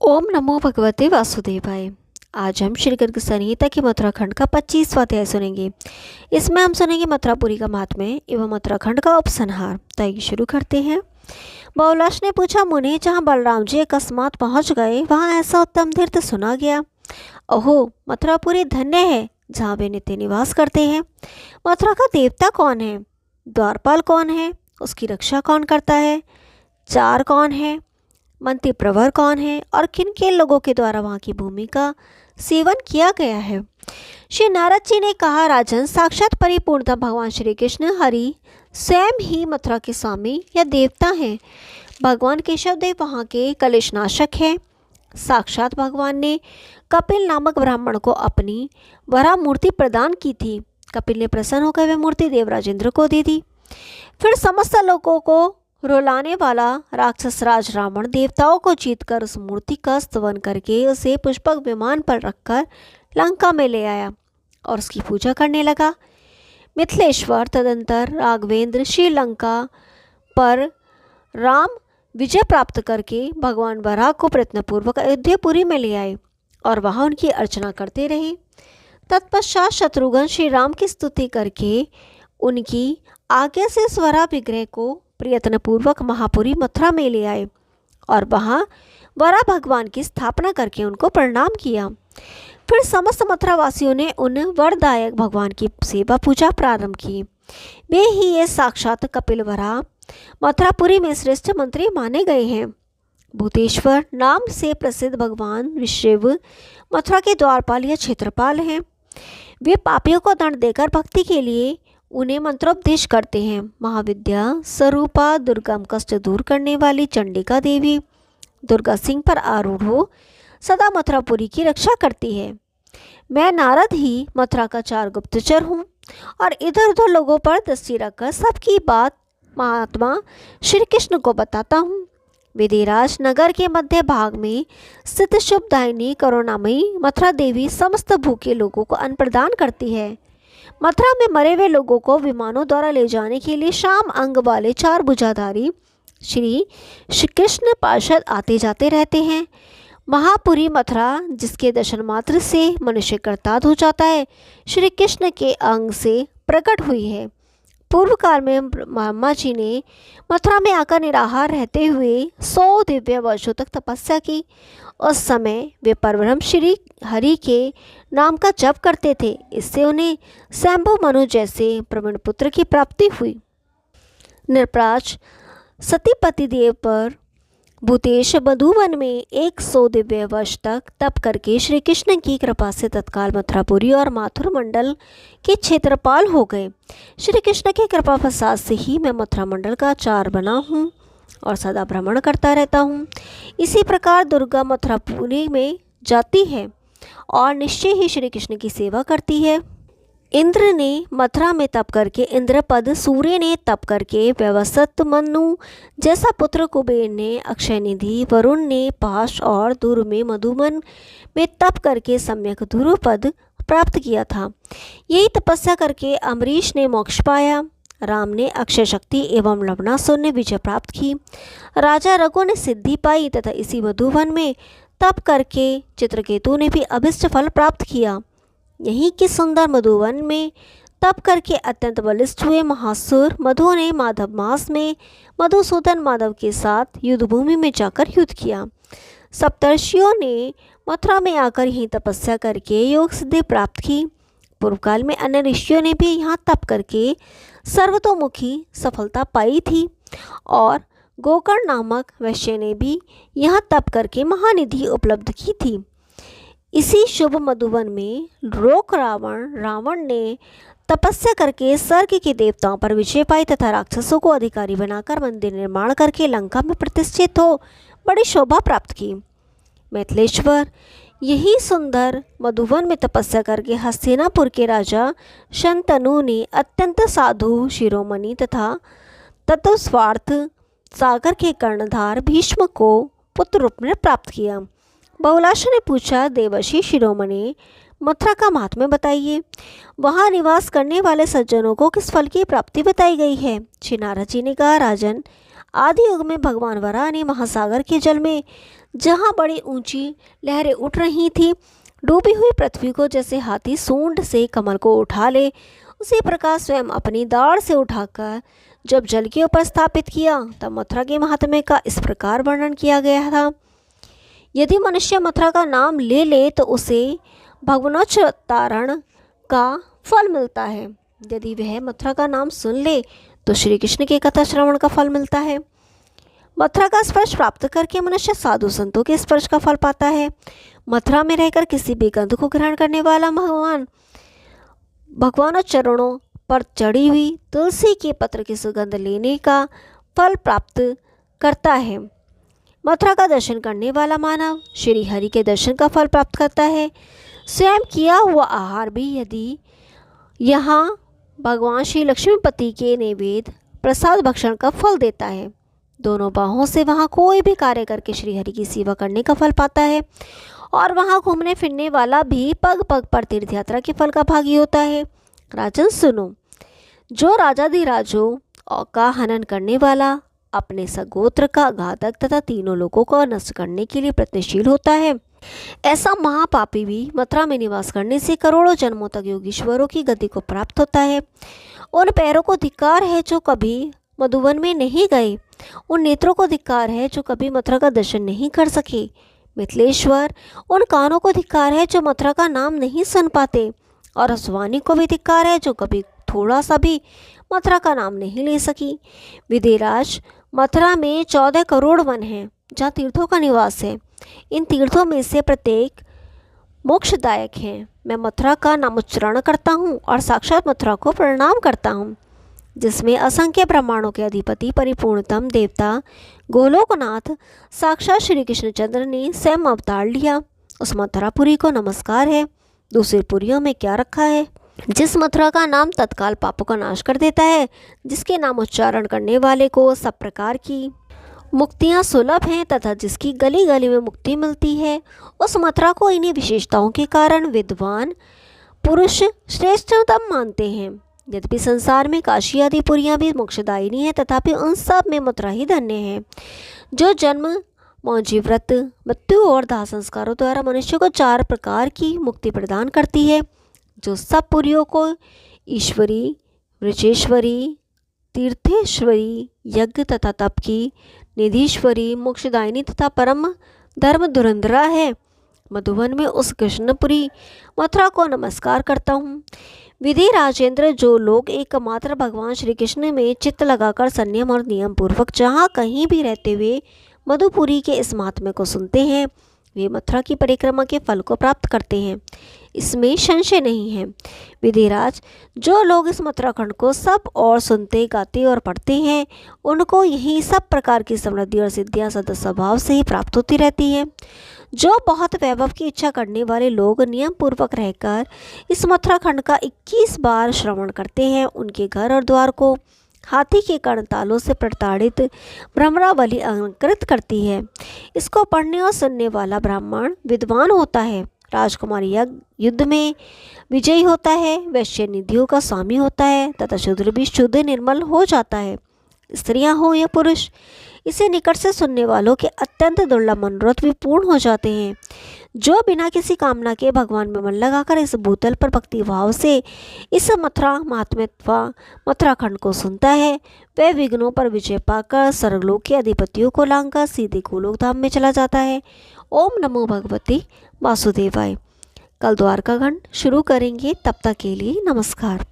ओम नमो भगवते वासुदेवाय। आज हम श्री गर्ग संहिता के मथुराखंड का 25वां अध्याय सुनेंगे। इसमें हम सुनेंगे मथुरापुरी का महात्म्य एवं मथुराखंड का उपसंहार। तो आइए शुरू करते हैं। बहुलाश ने पूछा, मुनि, जहाँ बलराम जी अकस्मात पहुँच गए वहाँ ऐसा उत्तम तीर्थ सुना गया। ओहो, मथुरापुरी धन्य है जहाँ वे नित्य निवास करते हैं। मथुरा का देवता कौन है? द्वारपाल कौन है? उसकी रक्षा कौन करता है? चार कौन है? मंत्री प्रवर कौन है? और किन किन लोगों के द्वारा वहाँ की भूमि का सेवन किया गया है? श्री नारद जी ने कहा, राजन, साक्षात परिपूर्णता भगवान श्री कृष्ण हरि स्वयं ही मथुरा के स्वामी या देवता हैं। भगवान केशवदेव वहाँ के कलेशनाशक हैं। साक्षात भगवान ने कपिल नामक ब्राह्मण को अपनी वरा मूर्ति प्रदान की थी। कपिल ने प्रसन्न होकर वह मूर्ति देवराजेंद्र को दे दी। फिर समस्त लोगों को रुलाने वाला राक्षस राज रावण देवताओं को जीतकर उस मूर्ति का स्तवन करके उसे पुष्पक विमान पर रखकर लंका में ले आया और उसकी पूजा करने लगा। मिथिलेश्वर तदंतर राघवेंद्र श्रीलंका पर राम विजय प्राप्त करके भगवान वराह को प्रयत्नपूर्वक अयोध्यापुरी में ले आए और वहाँ उनकी अर्चना करते रहे। तत्पश्चात शत्रुघ्न श्री राम की स्तुति करके उनकी आज्ञा से स्वरा विग्रह को प्रयत्नपूर्वक महापुरी मथुरा में ले आए और वहाँ वरा भगवान की स्थापना करके उनको प्रणाम किया। फिर समस्त मथुरावासियों ने उन वरदायक भगवान की सेवा पूजा प्रारंभ की। वे ही ये साक्षात कपिल वरा मथुरापुरी में श्रेष्ठ मंत्री माने गए हैं। भूतेश्वर नाम से प्रसिद्ध भगवान विश्व मथुरा के द्वारपाल या क्षेत्रपाल हैं। वे पापियों को दंड देकर भक्ति के लिए उन्हें मंत्रोपदेश करते हैं। महाविद्या स्वरूपा दुर्गम कष्ट दूर करने वाली चंडिका देवी दुर्गा सिंह पर आरूढ़ हो सदा मथुरापुरी की रक्षा करती है। मैं नारद ही मथुरा का चार गुप्तचर हूँ और इधर उधर लोगों पर दृष्टि रखकर सबकी बात महात्मा श्री कृष्ण को बताता हूँ। विधिराज नगर के मध्य भाग में स्थित शुभदायिनी करुणामयी मथुरा देवी समस्त भूखे लोगों को अन्न प्रदान करती है। मथुरा में मरे हुए लोगों को विमानों द्वारा ले जाने के लिए श्याम अंग वाले चार भुजाधारी श्री कृष्ण पार्षद आते जाते रहते हैं। महापुरी मथुरा, जिसके दर्शन मात्र से मनुष्य कृतार्थ हो जाता है, श्री कृष्ण के अंग से प्रकट हुई है। पूर्व काल में ब्रह्मा जी ने मथुरा में आकर निराहार रहते हुए 100 दिव्य वर्षों तक तपस्या की। उस समय वे परब्रह्म श्री हरि के नाम का जप करते थे। इससे उन्हें शंभु मनु जैसे प्रवीण पुत्र की प्राप्ति हुई। नृपराज सतीपति देव पर भूतेश मधुवन में 100 दिव्य वर्ष तक तप करके श्री कृष्ण की कृपा से तत्काल मथुरापुरी और माथुर मंडल के क्षेत्रपाल हो गए। श्री कृष्ण की कृपा प्रसाद से ही मैं मथुरा मंडल का आचार्य बना हूँ और सदा भ्रमण करता रहता हूँ। इसी प्रकार दुर्गा मथुरापुरी में जाती है और निश्चय ही श्री कृष्ण की सेवा करती है। इंद्र ने मथुरा में तप करके इंद्रपद, सूर्य ने तप करके व्यवसत मनु जैसा पुत्र, कुबेर ने अक्षय निधि, वरुण ने पाश और दूर में मधुमन में तप करके सम्यक ध्रुवपद प्राप्त किया था। यही तपस्या करके अम्बरीश ने मोक्ष पाया। राम ने अक्षय शक्ति एवं लवणासुर ने विजय प्राप्त की। राजा रघु ने सिद्धि पाई तथा इसी मधुवन में तप करके चित्रकेतु ने भी अभिष्ट फल प्राप्त किया। यहीं के सुंदर मधुवन में तप करके अत्यंत बलिष्ठ हुए महासुर मधु ने माधव मास में मधुसूदन माधव के साथ युद्धभूमि में जाकर युद्ध किया। सप्तर्षियों ने मथुरा में आकर यहीं तपस्या करके योग सिद्धि प्राप्त की। पूर्व काल में अन्य ऋषियों ने भी यहाँ तप करके सर्वतोमुखी सफलता पाई थी और गोकर्ण नामक वैश्य ने भी यहाँ तप करके महानिधि उपलब्ध की थी। इसी शुभ मधुवन में रोक रावण ने तपस्या करके स्वर्ग के देवताओं पर विजय पाई तथा राक्षसों को अधिकारी बनाकर मंदिर निर्माण करके लंका में प्रतिष्ठित हो बड़ी शोभा प्राप्त की। मिथिलेश्वर यही सुंदर मधुवन में तपस्या करके हस्तिनापुर के राजा शंतनु ने अत्यंत साधु शिरोमणि तथा तत्वस्वार्थ सागर के कर्णधार भीष्म को पुत्र रूप में प्राप्त किया। बहुलाश ने पूछा, देवर्षि शिरोमणि, मथुरा का महात्म्य बताइए। वहाँ निवास करने वाले सज्जनों को किस फल की प्राप्ति बताई गई है? श्री नारद जी ने कहा, राजन, आदि युग में भगवान वराह ने महासागर के जल में जहाँ बड़ी ऊंची लहरें उठ रही थी, डूबी हुई पृथ्वी को जैसे हाथी सूंड से कमल को उठा ले, उसी प्रकार स्वयं अपनी दाढ़ से उठाकर जब जल के ऊपर स्थापित किया, तब मथुरा के महात्म्य का इस प्रकार वर्णन किया गया था। यदि मनुष्य मथुरा का नाम ले ले तो उसे भगवनोच्चारण का फल मिलता है। यदि वह मथुरा का नाम सुन ले तो श्री कृष्ण के कथा श्रवण का फल मिलता है। मथुरा का स्पर्श प्राप्त करके मनुष्य साधु संतों के स्पर्श का फल पाता है। मथुरा में रहकर किसी भी गंध को ग्रहण करने वाला भगवान चरणों पर चढ़ी हुई तुलसी के पत्र की सुगंध लेने का फल प्राप्त करता है। मथुरा का दर्शन करने वाला मानव श्री हरि के दर्शन का फल प्राप्त करता है। स्वयं किया हुआ आहार भी यदि यहाँ भगवान श्री लक्ष्मीपति के नैवेद्य प्रसाद भक्षण का फल देता है। दोनों बाहों से वहाँ कोई भी कार्य करके श्री हरि की सेवा करने का फल पाता है, और वहाँ घूमने फिरने वाला भी पग पग पर तीर्थ यात्रा के फल का भागी होता है। राजन सुनो, जो राजाधिराजों का हनन करने वाला, अपने सगोत्र का घातक तथा तीनों लोगों को नष्ट करने के लिए प्रयत्नशील होता है, ऐसा महापापी भी मथुरा में निवास करने से करोड़ों जन्मों तक योगीश्वरों की गति को प्राप्त होता है। उन पैरों को धिक्कार है जो कभी मधुवन में नहीं गए, उन नेत्रों को धिक्कार है जो कभी मथुरा का दर्शन नहीं कर सके। मिथिलेश्वर, उन कानों को धिक्कार है जो मथुरा का नाम नहीं सुन पाते, और उस वाणी को भी धिक्कार है जो कभी थोड़ा सा भी मथुरा का नाम नहीं ले सकी। विदेराज, मथुरा में 14 करोड़ वन हैं जहाँ तीर्थों का निवास है। इन तीर्थों में से प्रत्येक मोक्षदायक है। मैं मथुरा का नामोच्चारण करता हूँ और साक्षात मथुरा को प्रणाम करता हूँ, जिसमें असंख्य ब्रह्मांडों के अधिपति परिपूर्णतम देवता गोलोकनाथ साक्षात श्री कृष्णचंद्र ने स्वयं अवतार लिया। उस मथुरापुरी को नमस्कार है। दूसरी पुरियों में क्या रखा है? जिस मथुरा का नाम तत्काल पापों का नाश कर देता है, जिसके नाम उच्चारण करने वाले को सब प्रकार की मुक्तियाँ सुलभ हैं तथा जिसकी गली गली में मुक्ति मिलती है, उस मथुरा को इन्हीं विशेषताओं के कारण विद्वान पुरुष श्रेष्ठतम मानते हैं। यद्यपि संसार में काशी आदि पुरियाँ भी मोक्षदायिनी है, तथापि उन सब में मथुरा ही धन्य है, जो जन्म, मौजी व्रत, मृत्यु और दाह संस्कारों द्वारा मनुष्य को 4 प्रकार की मुक्ति प्रदान करती है। जो सब पुरियों को ईश्वरी, वृचेश्वरी, तीर्थेश्वरी, यज्ञ तथा तप की निधीश्वरी, मोक्षदायिनी तथा परम धर्म धुरंधरा है। मधुवन में उस कृष्णपुरी मथुरा को नमस्कार करता हूँ। विधि राजेंद्र, जो लोग एकमात्र भगवान श्री कृष्ण में चित्त लगाकर संयम और नियम पूर्वक जहाँ कहीं भी रहते हुए मधुपुरी के इस महात्म्य को सुनते हैं, वे मथुरा की परिक्रमा के फल को प्राप्त करते हैं, इसमें संशय नहीं है। विधिराज, जो लोग इस मथुरा खंड को सब और सुनते, गाते और पढ़ते हैं, उनको यही सब प्रकार की समृद्धि और सिद्धियां सदा स्वभाव से ही प्राप्त होती रहती है। जो बहुत वैभव की इच्छा करने वाले लोग नियम पूर्वक रहकर इस मथुरा खंड का 21 बार श्रवण करते हैं, उनके घर और द्वार को हाथी के कर्णतालों से प्रताड़ित भ्रमरावली अलंकृत करती है। इसको पढ़ने और सुनने वाला ब्राह्मण विद्वान होता है, राजकुमारी युद्ध में विजयी होता है, वैश्य निधियों का स्वामी होता है तथा शूद्र भी शुद्ध निर्मल हो जाता है। स्त्रियां हो या पुरुष, इसे निकट से सुनने वालों के अत्यंत दुर्लभ मनोरथ भी पूर्ण हो जाते हैं। जो बिना किसी कामना के भगवान में मन लगाकर इस भूतल पर भक्ति भाव से इस मथुरा महात्म्यत्वा मथुरा खंड को सुनता है, वह विघ्नों पर विजय पाकर स्वर्गलोक के अधिपतियों को लांघकर सीधे गोलोक धाम में चला जाता है। ओम नमो भगवते वासुदेवाय। कल द्वारका खंड शुरू करेंगे, तब तक के लिए नमस्कार।